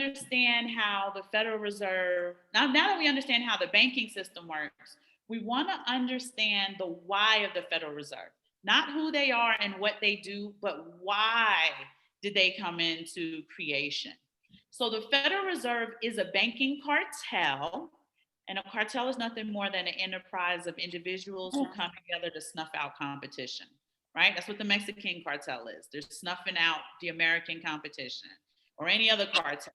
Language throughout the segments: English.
understand how the Federal Reserve, now that we understand how the banking system works, we want to understand the why of the Federal Reserve. Not who they are and what they do, but why did they come into creation. So the Federal Reserve is a banking cartel, and a cartel is nothing more than an enterprise of individuals who come together to snuff out competition, right? That's what the Mexican cartel is. They're snuffing out the American competition or any other cartel.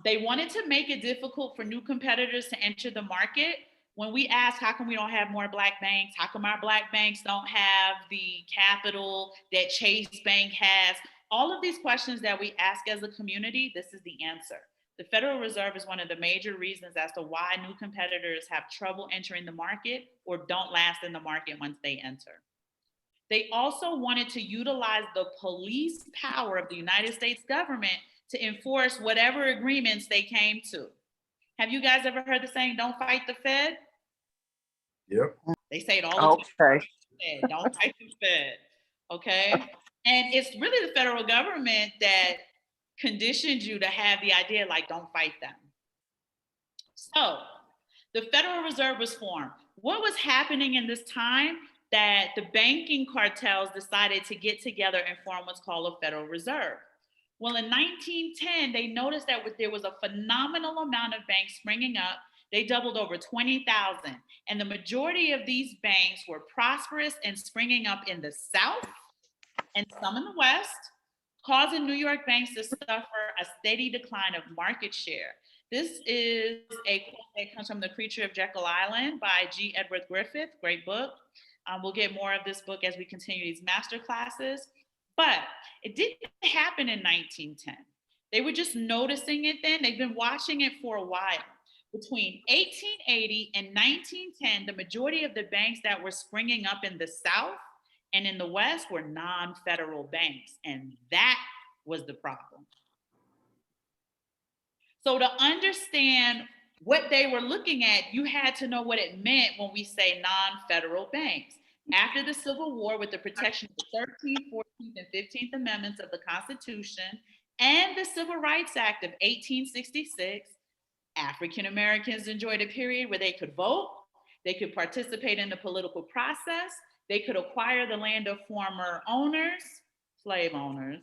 They wanted to make it difficult for new competitors to enter the market. When we ask, how come we don't have more black banks? How come our black banks don't have the capital that Chase Bank has? All of these questions that we ask as a community, this is the answer. The Federal Reserve is one of the major reasons as to why new competitors have trouble entering the market or don't last in the market once they enter. They also wanted to utilize the police power of the United States government to enforce whatever agreements they came to. Have you guys ever heard the saying, don't fight the Fed? Yep. They say it all the time. Okay. Don't fight the Fed. Okay. And it's really the federal government that conditioned you to have the idea like, don't fight them. So the Federal Reserve was formed. What was happening in this time that the banking cartels decided to get together and form what's called a Federal Reserve? Well, in 1910, they noticed that there was a phenomenal amount of banks springing up. They doubled over 20,000. And the majority of these banks were prosperous and springing up in the South and some in the West, causing New York banks to suffer a steady decline of market share. This is a quote that comes from The Creature of Jekyll Island by G. Edward Griffith, great book. We'll get more of this book as we continue these master classes. But it didn't happen in 1910. They were just noticing it then. They've been watching it for a while. Between 1880 and 1910, the majority of the banks that were springing up in the South and in the West were non-federal banks. And that was the problem. So to understand what they were looking at, you had to know what it meant when we say non-federal banks. After the Civil War, with the protection of the 13th, 14th, and 15th Amendments of the Constitution and the Civil Rights Act of 1866, African Americans enjoyed a period where they could vote, they could participate in the political process, they could acquire the land of former owners, slave owners,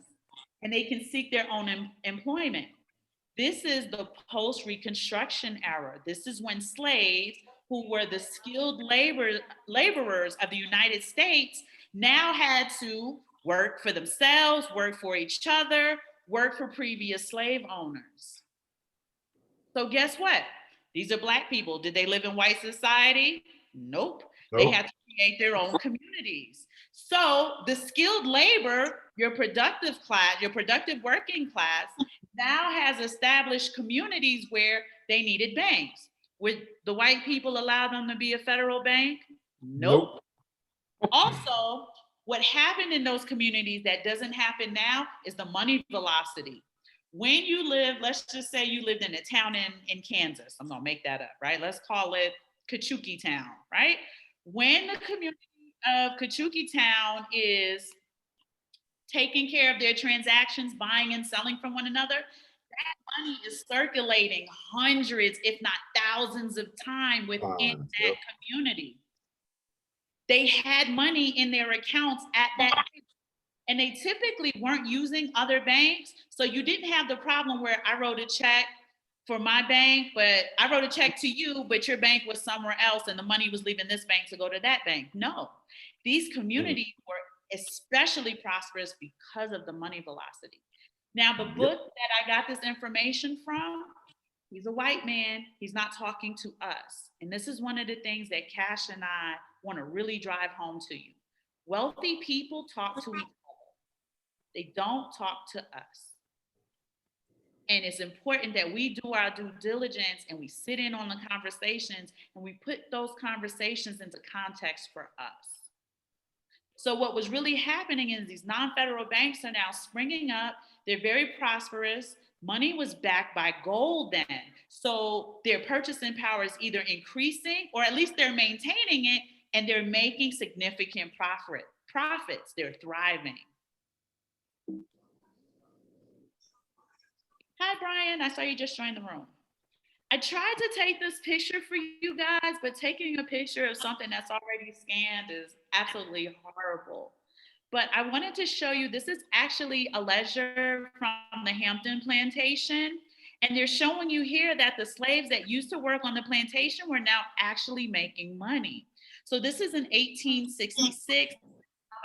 and they can seek their own employment. This is the post-Reconstruction era. This is when slaves, who were the skilled laborers of the United States, now had to work for themselves, work for each other, work for previous slave owners. So guess what? These are Black people. Did they live in white society? Nope. They had to create their own communities. So the skilled labor, your productive class, your productive working class, now has established communities where they needed banks. Would the white people allow them to be a federal bank? Nope. Also, what happened in those communities that doesn't happen now is the money velocity. When you live, let's just say you lived in a town in Kansas. I'm gonna make that up, right? Let's call it Kachuki Town, right? When the community of Kachuki Town is taking care of their transactions, buying and selling from one another, that money is circulating hundreds, if not thousands of times within that community. They had money in their accounts at that time, and they typically weren't using other banks. So you didn't have the problem where I wrote a check for my bank, but I wrote a check to you, but your bank was somewhere else and the money was leaving this bank to go to that bank. No, these communities were especially prosperous because of the money velocity. Now, the book that I got this information from, he's a white man. He's not talking to us. And this is one of the things that Cash and I want to really drive home to you. Wealthy people talk to each other. They don't talk to us. And it's important that we do our due diligence and we sit in on the conversations and we put those conversations into context for us. So what was really happening is these non-federal banks are now springing up. They're very prosperous. Money was backed by gold then. So their purchasing power is either increasing or at least they're maintaining it, and they're making significant profits. They're thriving. Hi, Brian. I saw you just joined the room. I tried to take this picture for you guys, but taking a picture of something that's already scanned is absolutely horrible. But I wanted to show you this is actually a ledger from the Hampton plantation. And they're showing you here that the slaves that used to work on the plantation were now actually making money. So this is in 1866.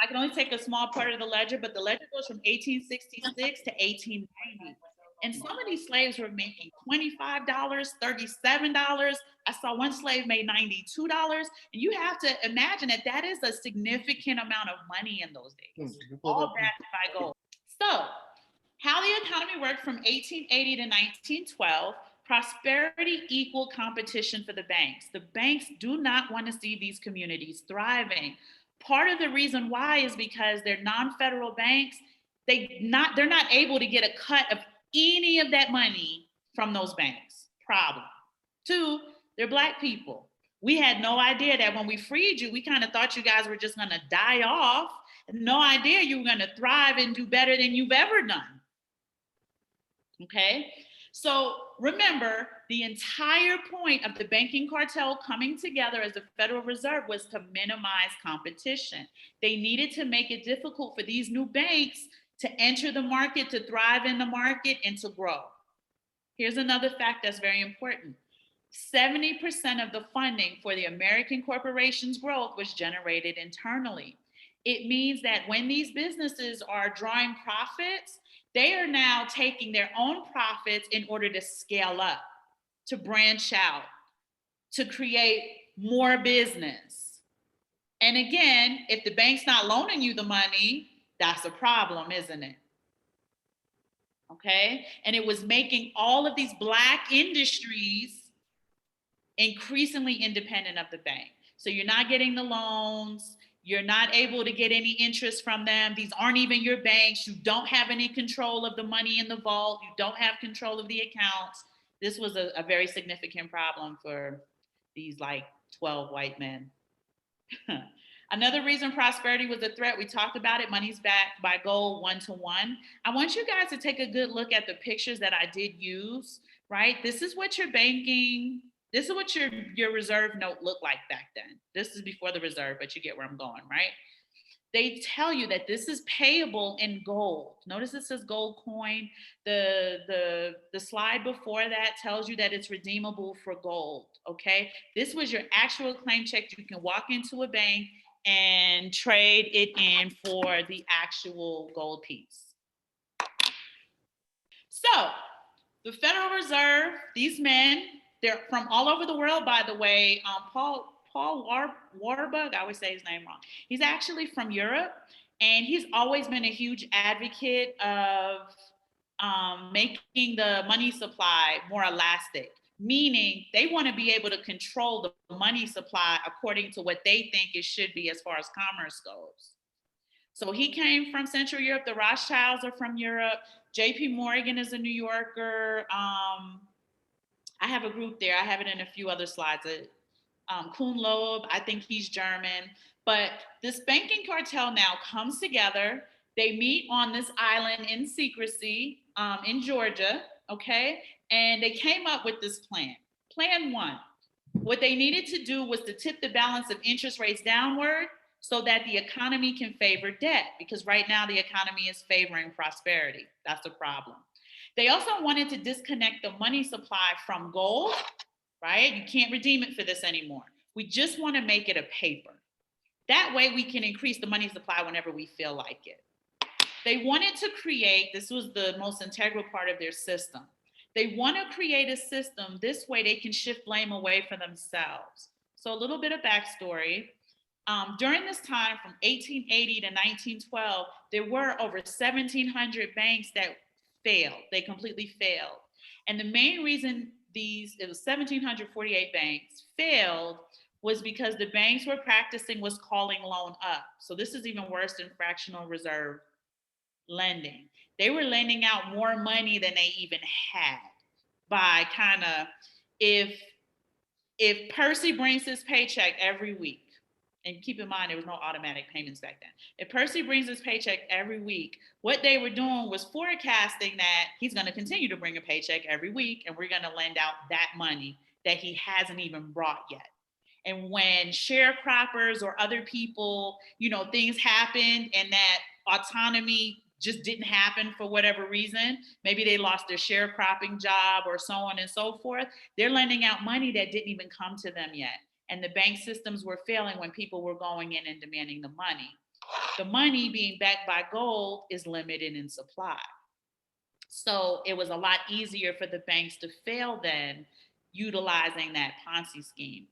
I can only take a small part of the ledger, but the ledger goes from 1866 to 1890. And some of these slaves were making $25, $37. I saw one slave made $92. And you have to imagine that that is a significant amount of money in those days, all backed by gold. So, how the economy worked from 1880 to 1912, prosperity equaled competition for the banks. The banks do not want to see these communities thriving. Part of the reason why is because they're non-federal banks. They're not able to get a cut of any of that money from those banks. Problem. Two, they're Black people. We had no idea that when we freed you, we kind of thought you guys were just going to die off. No idea you were going to thrive and do better than you've ever done. Okay? So remember, the entire point of the banking cartel coming together as the Federal Reserve was to minimize competition. They needed to make it difficult for these new banks to enter the market, to thrive in the market, and to grow. Here's another fact that's very important. 70% of the funding for the American corporation's growth was generated internally. It means that when these businesses are drawing profits, they are now taking their own profits in order to scale up, to branch out, to create more business. And again, if the bank's not loaning you the money, that's a problem, isn't it? Okay? And it was making all of these Black industries increasingly independent of the bank. So you're not getting the loans, you're not able to get any interest from them. These aren't even your banks. You don't have any control of the money in the vault. You don't have control of the accounts. This was a very significant problem for these like 12 white men. Another reason prosperity was a threat, we talked about it, money's backed by gold 1-to-1. I want you guys to take a good look at the pictures that I did use, right? This is what your banking, this is what your reserve note looked like back then. This is before the reserve, but you get where I'm going, right? They tell you that this is payable in gold. Notice it says gold coin. The slide before that tells you that it's redeemable for gold, okay? This was your actual claim check. You can walk into a bank and trade it in for the actual gold piece. So the Federal Reserve, these men, they're from all over the world, by the way. Paul Warburg, I always say his name wrong. He's actually from Europe, and he's always been a huge advocate of making the money supply more elastic, meaning they want to be able to control the money supply according to what they think it should be as far as commerce goes. So he came from Central Europe. The Rothschilds are from Europe. JP Morgan is a New Yorker. I have a group there. I have it in a few other slides. Kuhn Loeb, I think he's German. But this banking cartel now comes together. They meet on this island in secrecy in Georgia, okay? And they came up with this plan. Plan one. What they needed to do was to tip the balance of interest rates downward so that the economy can favor debt, because right now the economy is favoring prosperity. That's the problem. They also wanted to disconnect the money supply from gold, right? You can't redeem it for this anymore. We just want to make it a paper. That way we can increase the money supply whenever we feel like it. They wanted to create, this was the most integral part of their system. They want to create a system, this way they can shift blame away from themselves. So a little bit of backstory. During this time, from 1880 to 1912, there were over 1,700 banks that failed. They completely failed. And the main reason it was 1,748 banks failed was because the banks were practicing what's calling loan up. So this is even worse than fractional reserve lending. They were lending out more money than they even had by kind of, if Percy brings his paycheck every week, And keep in mind, there was no automatic payments back then. If Percy brings his paycheck every week, what they were doing was forecasting that he's going to continue to bring a paycheck every week, and we're going to lend out that money that he hasn't even brought yet. And when sharecroppers or other people, things happened and that autonomy just didn't happen for whatever reason, maybe they lost their sharecropping job or so on and so forth, they're lending out money that didn't even come to them yet. And the bank systems were failing when people were going in and demanding the money. The money being backed by gold is limited in supply. So it was a lot easier for the banks to fail than utilizing that Ponzi scheme.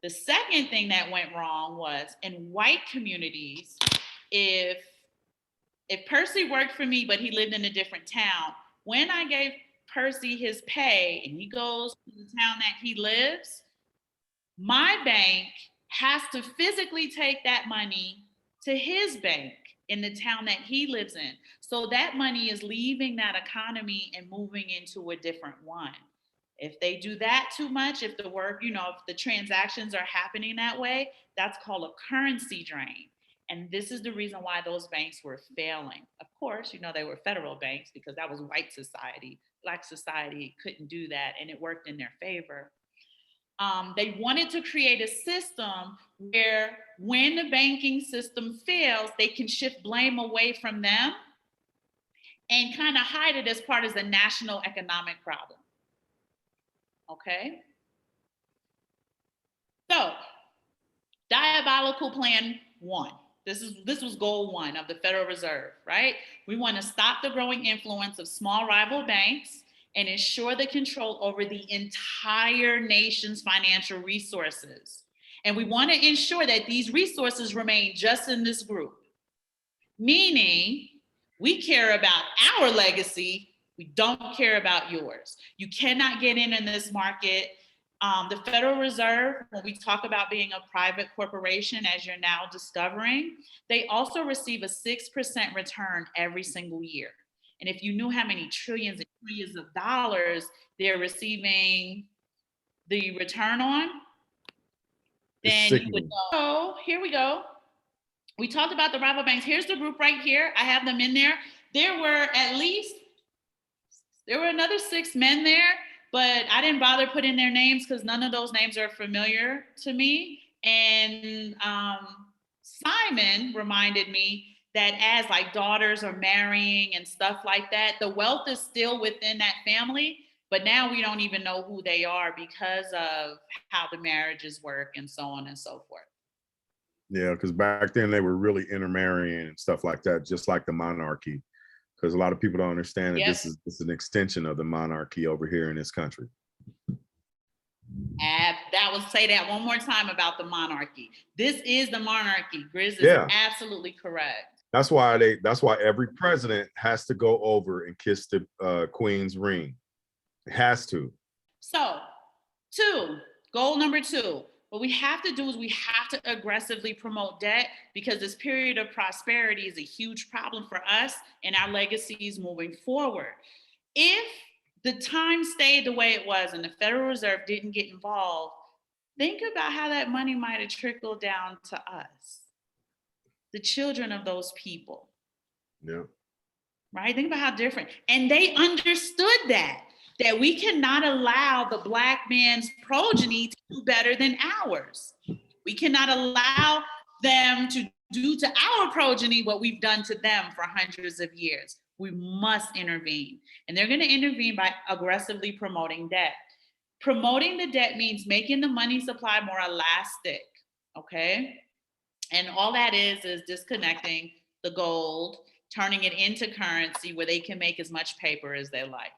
The second thing that went wrong was in white communities, if Percy worked for me, but he lived in a different town, when I gave Percy his pay and he goes to the town that he lives, my bank has to physically take that money to his bank in the town that he lives in. So that money is leaving that economy and moving into a different one. If they do that too much, if the work, if the transactions are happening that way, that's called a currency drain. And this is the reason why those banks were failing. Of course, they were federal banks because that was white society. Black society couldn't do that, and it worked in their favor. They wanted to create a system where when the banking system fails, they can shift blame away from them and kind of hide it as part of the national economic problem. Okay? So, diabolical plan 1. This was goal 1 of the Federal Reserve, right? We want to stop the growing influence of small rival banks and ensure the control over the entire nation's financial resources. And we want to ensure that these resources remain just in this group. Meaning, we care about our legacy, we don't care about yours. You cannot get in this market. The Federal Reserve, when we talk about being a private corporation, as you're now discovering, they also receive a 6% return every single year. And if you knew how many trillions and trillions of dollars they're receiving the return on, then you would know. So here we go. We talked about the rival banks. Here's the group right here. I have them in there. There were another 6 men there, but I didn't bother putting their names because none of those names are familiar to me. And Simon reminded me that as daughters are marrying and stuff like that, the wealth is still within that family, but now we don't even know who they are because of how the marriages work and so on and so forth. Yeah, because back then they were really intermarrying and stuff like that, just like the monarchy. Because a lot of people don't understand that this is an extension of the monarchy over here in this country. That would say that one more time about the monarchy. This is the monarchy. Grizz is absolutely correct. That's why every president has to go over and kiss the queen's ring. It has to. So, goal number 2. What we have to do is we have to aggressively promote debt because this period of prosperity is a huge problem for us and our legacies moving forward. If the time stayed the way it was and the Federal Reserve didn't get involved, think about how that money might have trickled down to us, the children of those people. Yeah. Right? Think about how different. And they understood that we cannot allow the Black man's progeny to do better than ours. We cannot allow them to do to our progeny what we've done to them for hundreds of years. We must intervene. And they're going to intervene by aggressively promoting debt. Promoting the debt means making the money supply more elastic, okay? And all that is disconnecting the gold, turning it into currency where they can make as much paper as they like.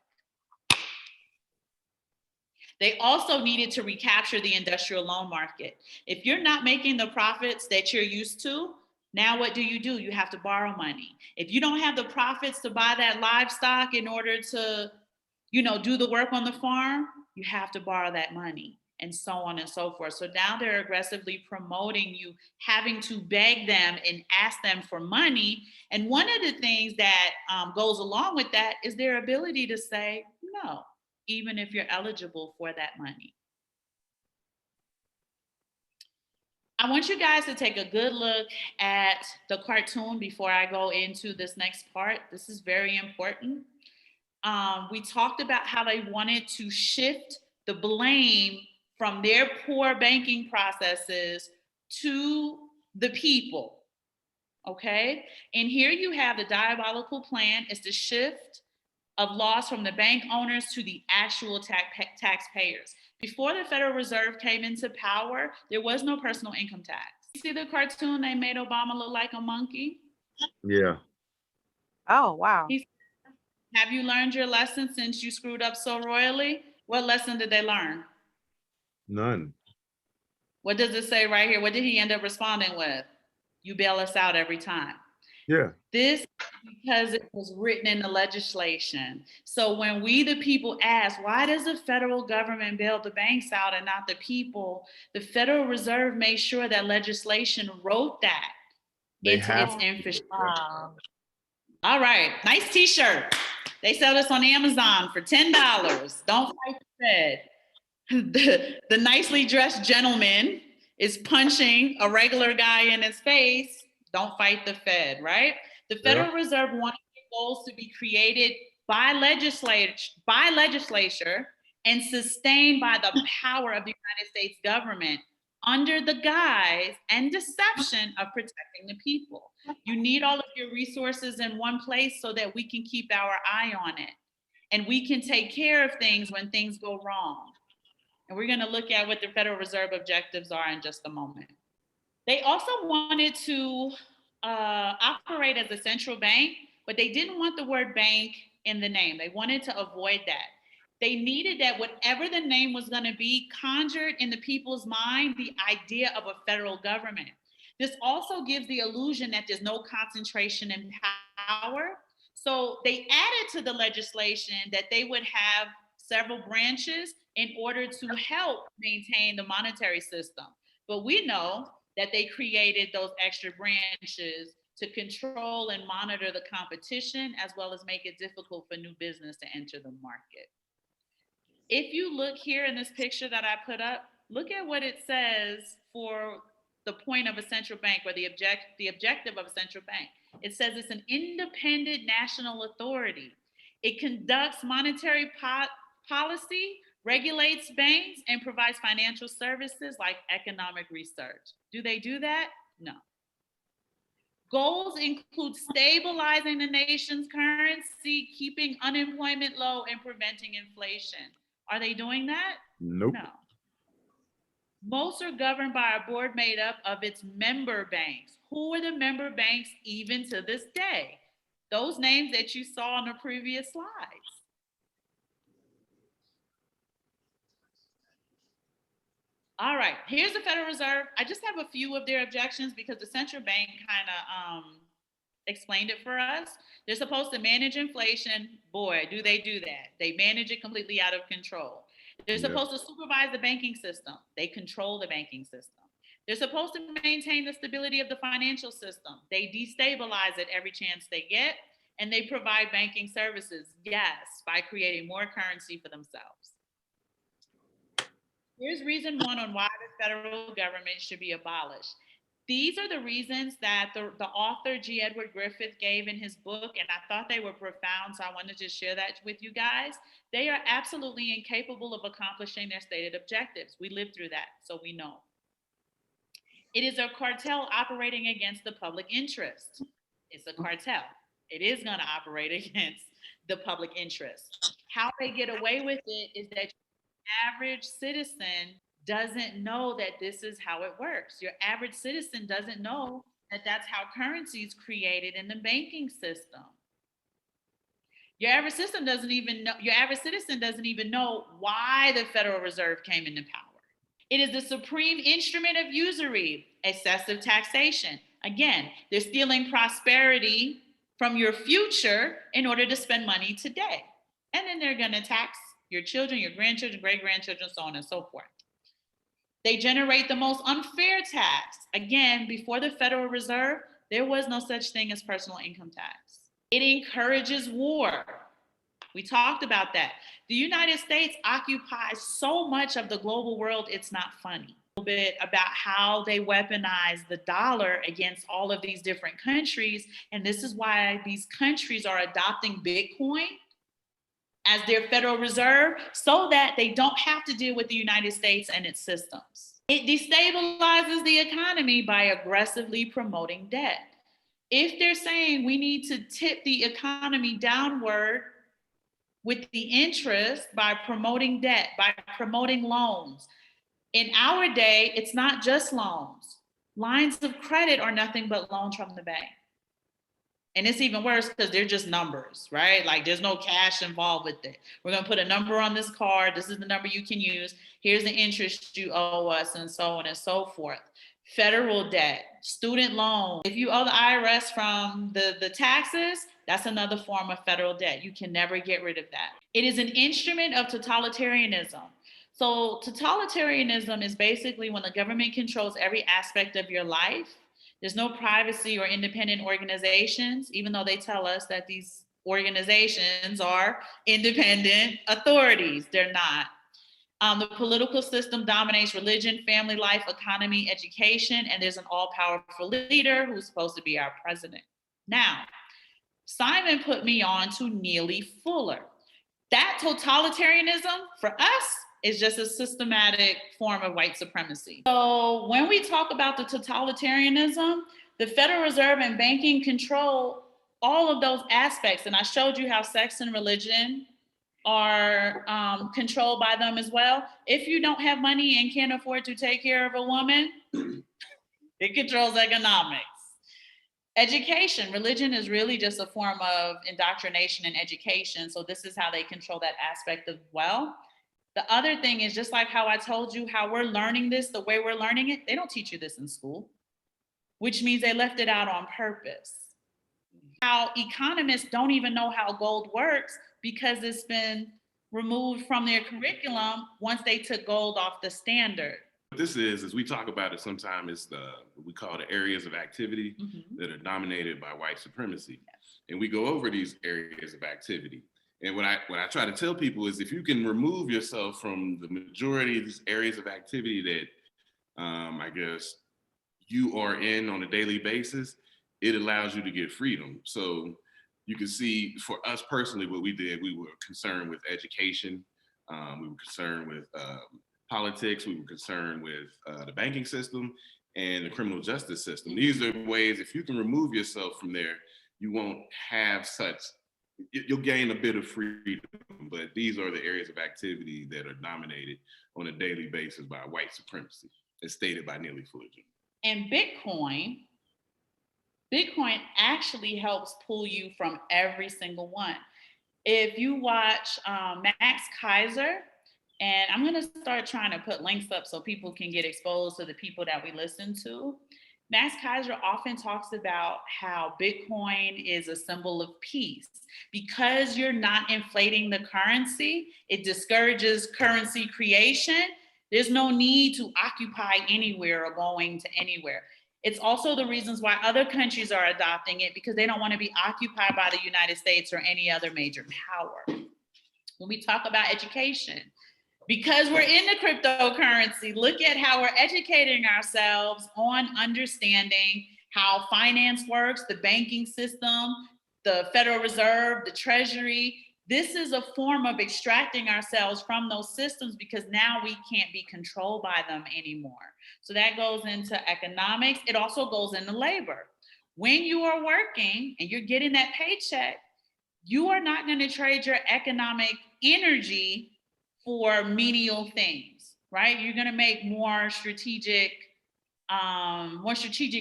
They also needed to recapture the industrial loan market. If you're not making the profits that you're used to, now what do? You have to borrow money. If you don't have the profits to buy that livestock in order to, do the work on the farm, you have to borrow that money and so on and so forth. So now they're aggressively promoting you having to beg them and ask them for money. And one of the things that goes along with that is their ability to say no, even if you're eligible for that money. I want you guys to take a good look at the cartoon before I go into this next part. This is very important. We talked about how they wanted to shift the blame from their poor banking processes to the people. Okay? And here you have the diabolical plan is the shift of loss from the bank owners to the actual taxpayers. Before the Federal Reserve came into power, there was no personal income tax. You see the cartoon they made Obama look like a monkey? Yeah. Oh, wow. Have you learned your lesson since you screwed up so royally? What lesson did they learn? None. What does it say right here? What did he end up responding with? You bail us out every time. Yeah. This because it was written in the legislation. So when we, the people, ask, why does the federal government bail the banks out and not the people? The Federal Reserve made sure that legislation wrote that into its infrastructure. Wow. All right, nice t-shirt. They sell this on Amazon for $10. Don't fight the Fed. The nicely dressed gentleman is punching a regular guy in his face. Don't fight the Fed, right? The Federal Reserve wanted goals to be created by legislature and sustained by the power of the United States government under the guise and deception of protecting the people. You need all of your resources in one place so that we can keep our eye on it and we can take care of things when things go wrong. And we're going to look at what the Federal Reserve objectives are in just a moment. They also wanted to operate as a central bank, but they didn't want the word bank in the name. They wanted to avoid that. They needed that whatever the name was going to be conjured in the people's mind the idea of a federal government. This also gives the illusion that there's no concentration in power. So they added to the legislation that they would have several branches in order to help maintain the monetary system. But we know that they created those extra branches to control and monitor the competition, as well as make it difficult for new business to enter the market. If you look here in this picture that I put up, look at what it says for the point of a central bank, or the objective of a central bank. It says it's an independent national authority. It conducts monetary policy, regulates banks, and provides financial services like economic research. Do they do that? No. Goals include stabilizing the nation's currency, keeping unemployment low, and preventing inflation. Are they doing that? Nope. No. Most are governed by a board made up of its member banks. Who are the member banks even to this day? Those names that you saw on the previous slides. All right, here's the Federal Reserve. I just have a few of their objections because the central bank kind of explained it for us. They're supposed to manage inflation. Boy, do they do that. They manage it completely out of control. They're supposed to supervise the banking system. They control the banking system. They're supposed to maintain the stability of the financial system. They destabilize it every chance they get, and they provide banking services, yes, by creating more currency for themselves. Here's reason one on why the federal government should be abolished. These are the reasons that the author, G. Edward Griffith, gave in his book, and I thought they were profound, so I wanted to share that with you guys. They are absolutely incapable of accomplishing their stated objectives. We lived through that, so we know. It is a cartel operating against the public interest. It's a cartel. It is going to operate against the public interest. How they get away with it is that average citizen doesn't know that this is how it works. Your average citizen doesn't know that that's how currency is created in the banking system. Your average citizen doesn't even know why the Federal Reserve came into power. It is the supreme instrument of usury, excessive taxation. Again, they're stealing prosperity from your future in order to spend money today. And then they're going to tax your children, your grandchildren, great-grandchildren, so on and so forth. They generate the most unfair tax. Again, before the Federal Reserve, there was no such thing as personal income tax. It encourages war. We talked about that. The United States occupies so much of the global world, it's not funny. bit about how they weaponize the dollar against all of these different countries. And this is why these countries are adopting Bitcoin as their Federal Reserve, so that they don't have to deal with the United States and its systems. It destabilizes the economy by aggressively promoting debt. If they're saying we need to tip the economy downward with the interest by promoting debt, by promoting loans, in our day, it's not just loans. Lines of credit are nothing but loans from the bank. And it's even worse because they're just numbers, right? Like there's no cash involved with it. We're going to put a number on this card. This is the number you can use. Here's the interest you owe us, and so on and so forth. Federal debt, student loan. If you owe the IRS from the taxes, that's another form of federal debt. You can never get rid of that. It is an instrument of totalitarianism. So totalitarianism is basically when the government controls every aspect of your life. There's no privacy or independent organizations, even though they tell us that these organizations are independent authorities. They're not. The political system dominates religion, family life, economy, education, and there's an all-powerful leader who's supposed to be our president. Now, Simon put me on to Neely Fuller. That totalitarianism, for us, is just a systematic form of white supremacy. So when we talk about the totalitarianism, the Federal Reserve and banking control all of those aspects. And I showed you how sex and religion are controlled by them as well. If you don't have money and can't afford to take care of a woman, it controls economics. Education, religion is really just a form of indoctrination and education. So this is how they control that aspect as well. The other thing is, just like how I told you how we're learning this, the way we're learning it, they don't teach you this in school, which means they left it out on purpose. How economists don't even know how gold works because it's been removed from their curriculum once they took gold off the standard. What this is, as we talk about it sometimes, it's we call the areas of activity that are dominated by white supremacy. Yes. And we go over these areas of activity. And what I try to tell people is if you can remove yourself from the majority of these areas of activity that I guess you are in on a daily basis, it allows you to get freedom. So you can see for us personally, what we did, we were concerned with education. We were concerned with politics. We were concerned with the banking system and the criminal justice system. These are ways, if you can remove yourself from there, you won't have such, you'll gain a bit of freedom, but these are the areas of activity that are dominated on a daily basis by white supremacy, as stated by Neely Fuller. And Bitcoin actually helps pull you from every single one. If you watch Max Kaiser, and I'm gonna start trying to put links up so people can get exposed to the people that we listen to. Max Kaiser often talks about how Bitcoin is a symbol of peace. Because you're not inflating the currency, it discourages currency creation. There's no need to occupy anywhere or going to anywhere. It's also the reasons why other countries are adopting it, because they don't want to be occupied by the United States or any other major power. When we talk about education, because we're in the cryptocurrency, look at how we're educating ourselves on understanding how finance works, the banking system, the Federal Reserve, the Treasury. This is a form of extracting ourselves from those systems because now we can't be controlled by them anymore. So that goes into economics. It also goes into labor. When you are working and you're getting that paycheck, you are not going to trade your economic energy for menial things, right? You're going to make more strategic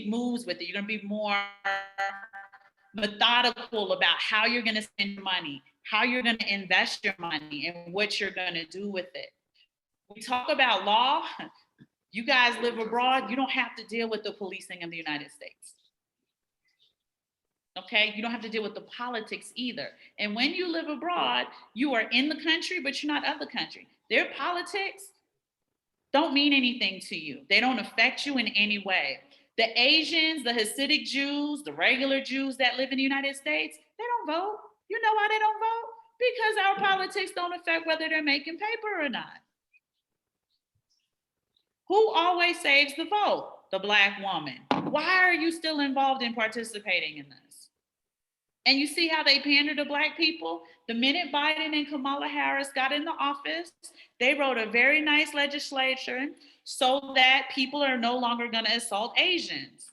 moves with it. You're going to be more methodical about how you're going to spend your money, how you're going to invest your money, and what you're going to do with it. We talk about law. You guys live abroad. You don't have to deal with the policing of the United States. Okay, you don't have to deal with the politics either. And when you live abroad, you are in the country, but you're not of the country. Their politics don't mean anything to you. They don't affect you in any way. The Asians, the Hasidic Jews, the regular Jews that live in the United States, they don't vote. You know why they don't vote? Because our politics don't affect whether they're making paper or not. Who always saves the vote? The Black woman. Why are you still involved in participating in this? And you see how they pander to Black people? The minute Biden and Kamala Harris got in the office, they wrote a very nice legislation so that people are no longer going to assault Asians.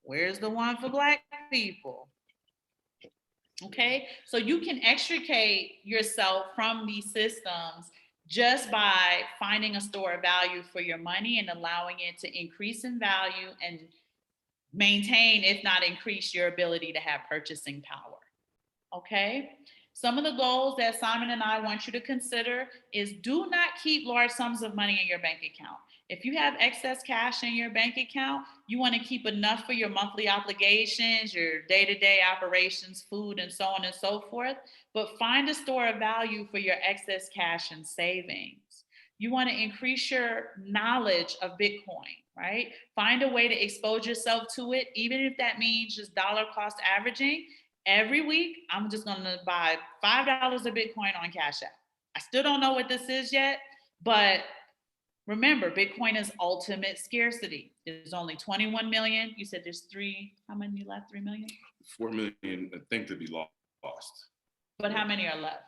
Where's the one for Black people? Okay, so you can extricate yourself from these systems just by finding a store of value for your money and allowing it to increase in value and maintain, if not increase, your ability to have purchasing power. Okay, some of the goals that Simon and I want you to consider is do not keep large sums of money in your bank account. If you have excess cash in your bank account, you want to keep enough for your monthly obligations, your day-to-day operations, food, and so on and so forth. But find a store of value for your excess cash and savings. You want to increase your knowledge of Bitcoin, right? Find a way to expose yourself to it, even if that means just dollar cost averaging. Every week, I'm just going to buy $5 of Bitcoin on Cash App. I still don't know what this is yet, but remember, Bitcoin is ultimate scarcity. There's only 21 million. You said there's how many left? 3 million? 4 million, I think, to be lost. But how many are left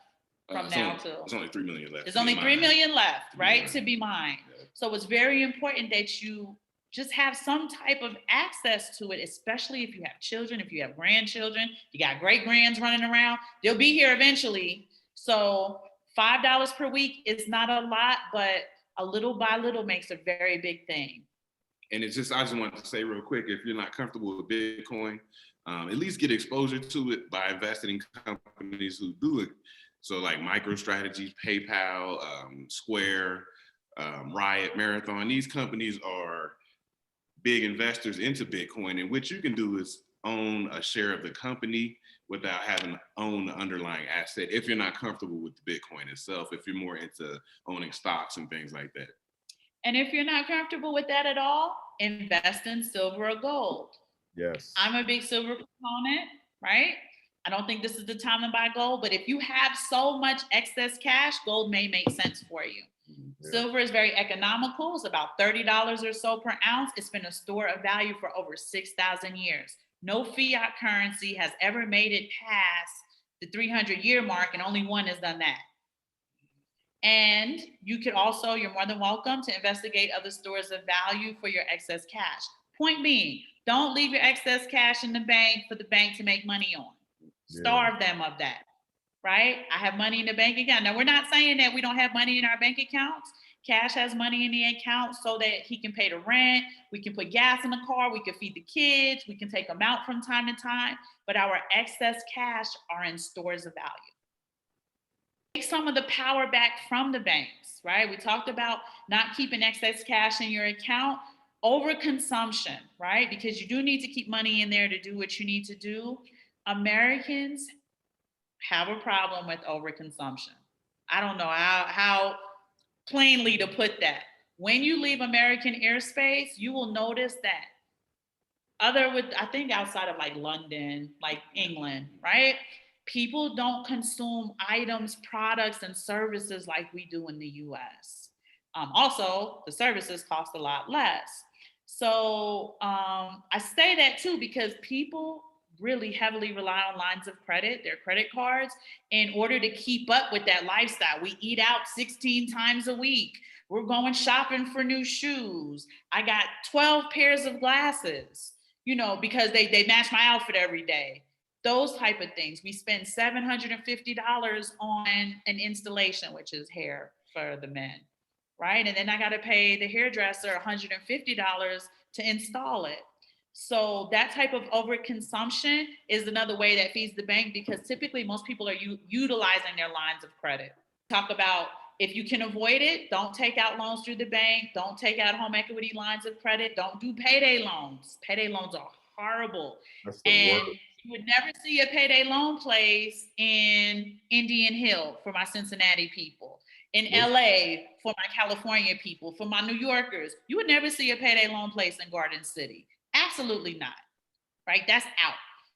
from now till? There's only 3 million left. There's only 3 million left, right? Yeah. To be mined. Yeah. So it's very important that you just have some type of access to it, especially if you have children, if you have grandchildren, you got great grands running around, they'll be here eventually. So $5 per week is not a lot, but a little by little makes a very big thing. And it's just, I just want to say real quick, if you're not comfortable with Bitcoin, at least get exposure to it by investing in companies who do it. So like MicroStrategy, PayPal, Square, Riot, Marathon, these companies are big investors into Bitcoin, and what you can do is own a share of the company without having to own the underlying asset if you're not comfortable with the Bitcoin itself, if you're more into owning stocks and things like that. And if you're not comfortable with that at all, invest in silver or gold. Yes. I'm a big silver proponent, right? I don't think this is the time to buy gold, but if you have so much excess cash, gold may make sense for you. Yeah. Silver is very economical. It's about $30 or so per ounce. It's been a store of value for over 6,000 years. No fiat currency has ever made it past the 300-year mark, and only one has done that. And you could also, you're more than welcome to investigate other stores of value for your excess cash. Point being, don't leave your excess cash in the bank for the bank to make money on. Starve them of that. Right? I have money in the bank account. Now, we're not saying that we don't have money in our bank accounts. Cash has money in the account so that he can pay the rent. We can put gas in the car. We can feed the kids. We can take them out from time to time. But our excess cash are in stores of value. Take some of the power back from the banks, right? We talked about not keeping excess cash in your account. Overconsumption, right? Because you do need to keep money in there to do what you need to do. Americans have a problem with overconsumption. I don't know how plainly to put that. When you leave American airspace, you will notice that I think outside of like London, like England, right? People don't consume items, products, and services like we do in the US. Also, the services cost a lot less. So I say that too, because people really heavily rely on lines of credit, their credit cards, in order to keep up with that lifestyle. We eat out 16 times a week. We're going shopping for new shoes. I got 12 pairs of glasses, because they match my outfit every day. Those type of things. We spend $750 on an installation, which is hair for the men, right? And then I got to pay the hairdresser $150 to install it. So that type of overconsumption is another way that feeds the bank, because typically most people are utilizing their lines of credit. Talk about, if you can avoid it, don't take out loans through the bank. Don't take out home equity lines of credit. Don't do payday loans. Payday loans are horrible. And you would never see a payday loan place in Indian Hill for my Cincinnati people, in LA for my California people, for my New Yorkers. You would never see a payday loan place in Garden City. Absolutely not, right? That's out.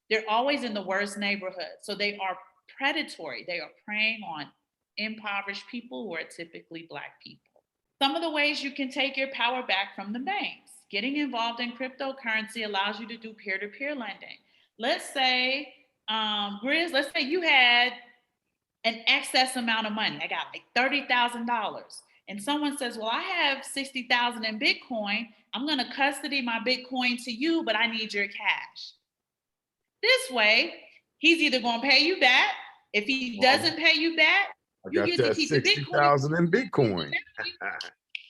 They're always in the worst neighborhood. So they are predatory. They are preying on impoverished people who are typically Black people. Some of the ways you can take your power back from the banks. Getting involved in cryptocurrency allows you to do peer-to-peer lending. Let's say, Grizz, let's say you had an excess amount of money. I got like $30,000. And someone says, well, I have 60,000 in Bitcoin. I'm going to custody my Bitcoin to you, but I need your cash. This way, he's either going to pay you back. If he doesn't pay you back, I you got get to that keep the Bitcoin. 60,000 in Bitcoin.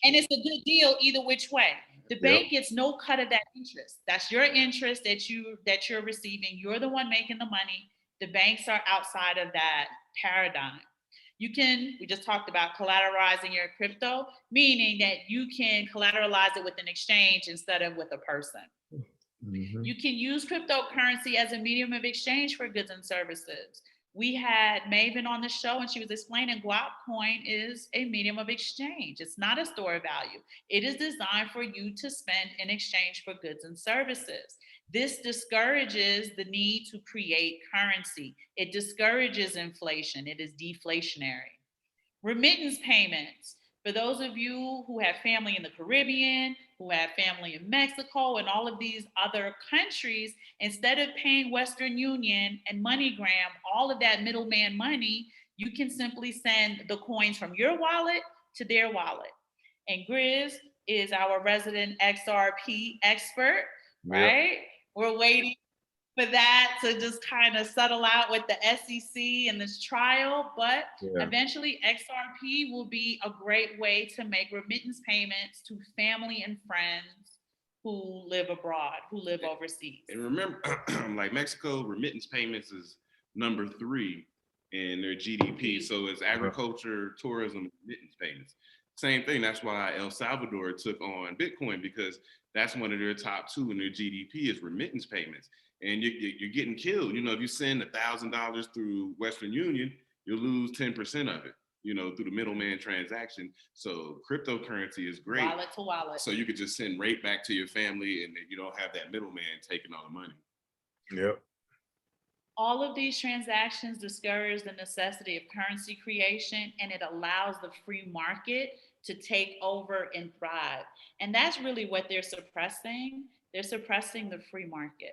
And it's a good deal either which way. The bank gets no cut of that interest. That's your interest that you're receiving. You're the one making the money. The banks are outside of that paradigm. We just talked about collateralizing your crypto, meaning that you can collateralize it with an exchange instead of with a person. Mm-hmm. You can use cryptocurrency as a medium of exchange for goods and services. We had Maven on the show and she was explaining Guap Coin is a medium of exchange. It's not a store of value. It is designed for you to spend in exchange for goods and services. This discourages the need to create currency. It discourages inflation. It is deflationary. Remittance payments. For those of you who have family in the Caribbean, who have family in Mexico, and all of these other countries, instead of paying Western Union and MoneyGram, all of that middleman money, you can simply send the coins from your wallet to their wallet. And Grizz is our resident XRP expert, right? We're waiting for that to just kind of settle out with the SEC and this trial, but eventually XRP will be a great way to make remittance payments to family and friends who live abroad, who live overseas. And remember, like Mexico, remittance payments is number 3 in their GDP. So it's agriculture, tourism, remittance payments. Same thing. That's why El Salvador took on Bitcoin, because that's one of their top 2 in their GDP is remittance payments. And you're getting killed. You know, if you send $1,000 through Western Union, you'll lose 10% of it, you know, through the middleman transaction. So cryptocurrency is great. Wallet to wallet. So you could just send right back to your family and you don't have that middleman taking all the money. Yep. All of these transactions discourage the necessity of currency creation, and it allows the free market to take over and thrive. And that's really what they're suppressing. They're suppressing the free market.